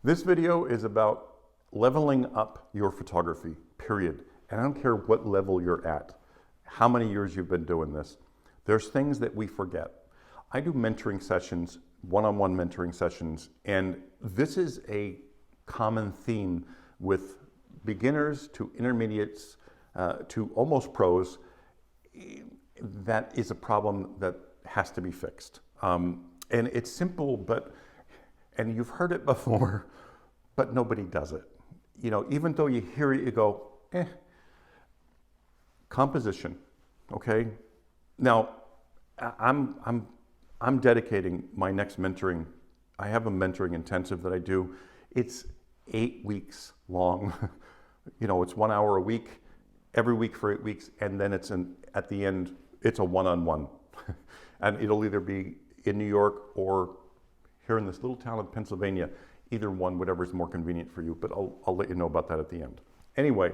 This video is about leveling up your photography, period. And I don't care what level you're at, how many years you've been doing this. There's things that we forget. I do mentoring sessions, one-on-one mentoring sessions, and this is a common theme with beginners to intermediates to almost pros. That is a problem that has to be fixed. And it's simple, and you've heard it before, but nobody does it. You know, even though you hear it, you go, eh. Composition, okay? Now, I'm dedicating my next mentoring. I have a mentoring intensive that I do. It's 8 weeks long. You know, it's 1 hour a week, every week for 8 weeks, and then at the end, it's a one-on-one. And it'll either be in New York or here in this little town of Pennsylvania, either one, whatever is more convenient for you, but I'll let you know about that at the end. Anyway,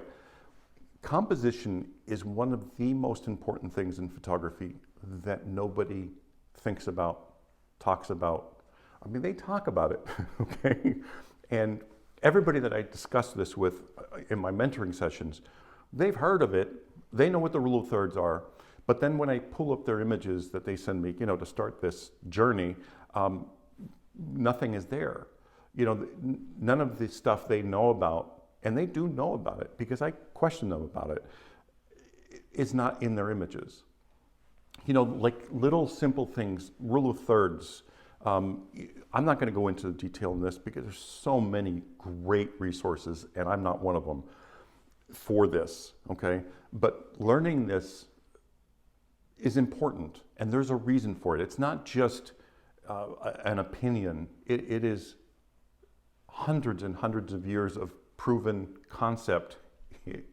composition is one of the most important things in photography that nobody thinks about, talks about. I mean, they talk about it, okay? And everybody that I discuss this with in my mentoring sessions, they've heard of it, they know what the rule of thirds are, but then when I pull up their images that they send me, you know, to start this journey, nothing is there. You know, none of the stuff they know about, and they do know about it because I question them about it, is not in their images. You know, like little simple things, rule of thirds. I'm not going to go into detail in this because there's so many great resources, and I'm not one of them for this, okay? But learning this is important, and there's a reason for it. It's not just an opinion. It is hundreds and hundreds of years of proven concept,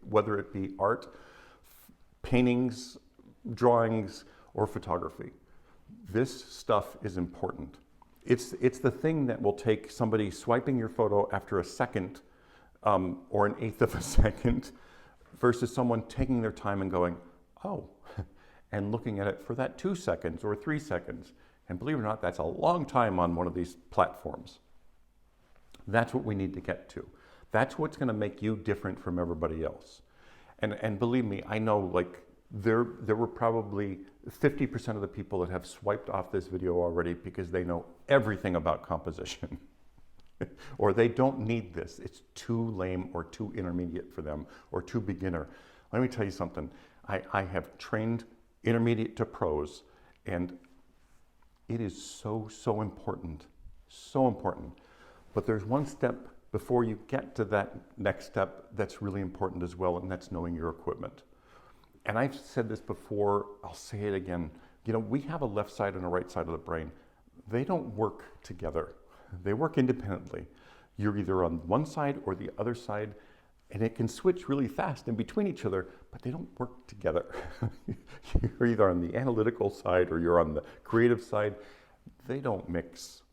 whether it be art, paintings, drawings, or photography. This stuff is important. It's the thing that will take somebody swiping your photo after a second or an eighth of a second versus someone taking their time and going, oh, and looking at it for that 2 seconds or 3 seconds. And believe it or not, that's a long time on one of these platforms. That's what we need to get to. That's what's going to make you different from everybody else. And believe me, I know like there were probably 50% of the people that have swiped off this video already because they know everything about composition. Or they don't need this. It's too lame or too intermediate for them or too beginner. Let me tell you something. I have trained intermediate to pros, and it is so important, so important. But there's one step before you get to that next step that's really important as well, and that's knowing your equipment. And I've said this before, I'll say it again. You know, we have a left side and a right side of the brain. They don't work together. They work independently. You're either on one side or the other side, and it can switch really fast in between each other, but they don't work together. You're either on the analytical side or you're on the creative side. They don't mix.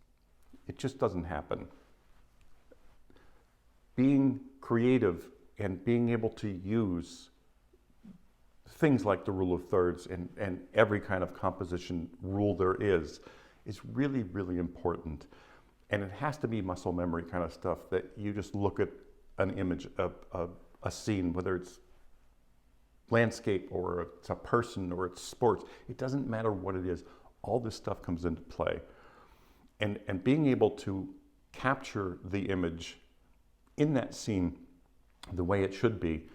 It just doesn't happen. Being creative and being able to use things like the rule of thirds and every kind of composition rule there is really, really important. And it has to be muscle memory kind of stuff that you just look at an image, a scene, whether it's landscape or it's a person or it's sports. It doesn't matter what it is. All this stuff comes into play. And being able to capture the image in that scene the way it should be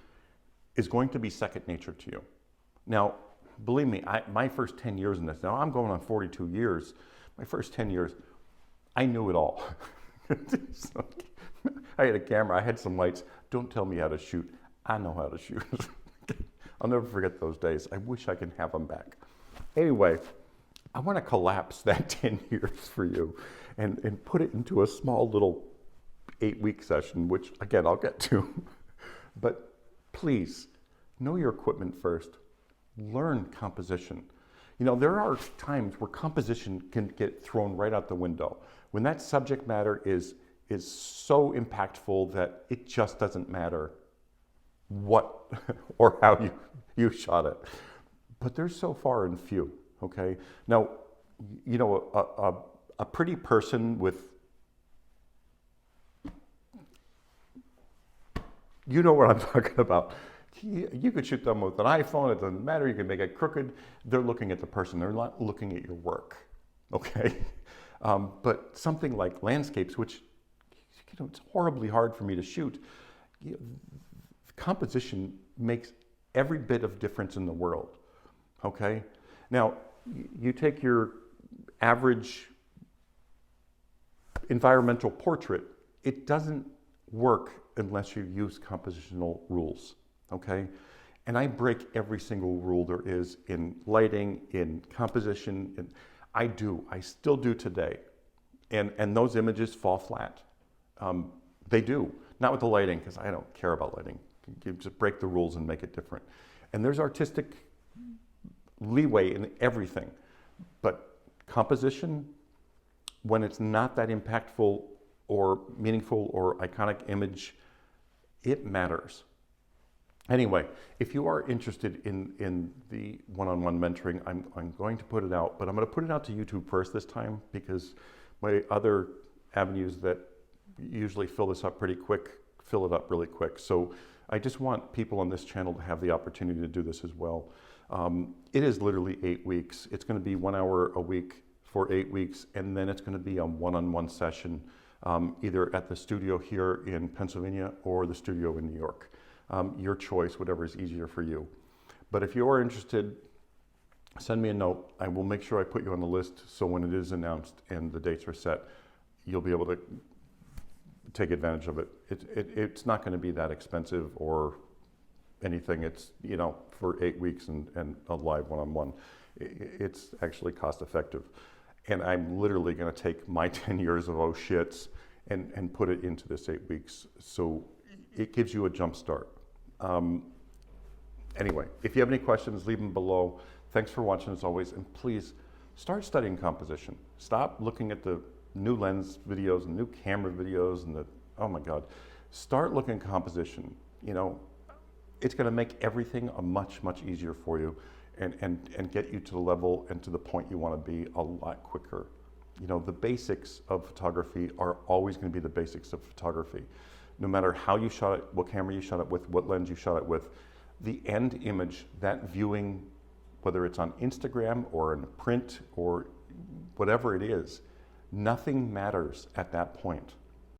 is going to be second nature to you. Now, believe me, my first 10 years in this, now I'm going on 42 years, my first 10 years, I knew it all. So, I had a camera, I had some lights. Don't tell me how to shoot. I know how to shoot. I'll never forget those days. I wish I could have them back. Anyway, I want to collapse that 10 years for you and put it into a small little 8-week session, which again, I'll get to. But please, know your equipment first. Learn composition. You know, there are times where composition can get thrown right out the window. When that subject matter is so impactful that it just doesn't matter what or how you shot it. But they're so far and few, okay? Now, you know, a pretty person with You know what I'm talking about. You could shoot them with an iPhone, it doesn't matter, you can make it crooked. They're looking at the person, they're not looking at your work, okay? But something like landscapes, which it's horribly hard for me to shoot, composition makes every bit of difference in the world, okay? Now, you take your average environmental portrait, it doesn't work unless you use compositional rules, okay? And I break every single rule there is in lighting, in composition, and I still do today. And those images fall flat. They do, not with the lighting, because I don't care about lighting. You just break the rules and make it different. And there's artistic leeway in everything. But composition, when it's not that impactful or meaningful or iconic image, it matters. Anyway, if you are interested in the one-on-one mentoring, I'm going to put it out, but I'm going to put it out to YouTube first this time, because my other avenues that usually fill this up pretty quick, fill it up really quick. So I just want people on this channel to have the opportunity to do this as well. It is literally 8 weeks. It's going to be 1 hour a week for 8 weeks, and then it's going to be a one-on-one session, either at the studio here in Pennsylvania or the studio in New York. Your choice, whatever is easier for you. But if you are interested, send me a note. I will make sure I put you on the list, so when it is announced and the dates are set, you'll be able to take advantage of it. It's not going to be that expensive or anything. It's, for 8 weeks and a live one-on-one. It's actually cost effective. And I'm literally going to take my 10 years of oh shits and put it into this 8 weeks. So it gives you a jump start. Anyway, if you have any questions, leave them below. Thanks for watching as always, and please start studying composition. Stop looking at the new lens videos and new camera videos and oh my God. Start looking at composition. It's gonna make everything much, much easier for you and get you to the level and to the point you wanna be a lot quicker. The basics of photography are always gonna be the basics of photography. No matter how you shot it, what camera you shot it with, what lens you shot it with, the end image, that viewing, whether it's on Instagram or in print or whatever it is, nothing matters at that point.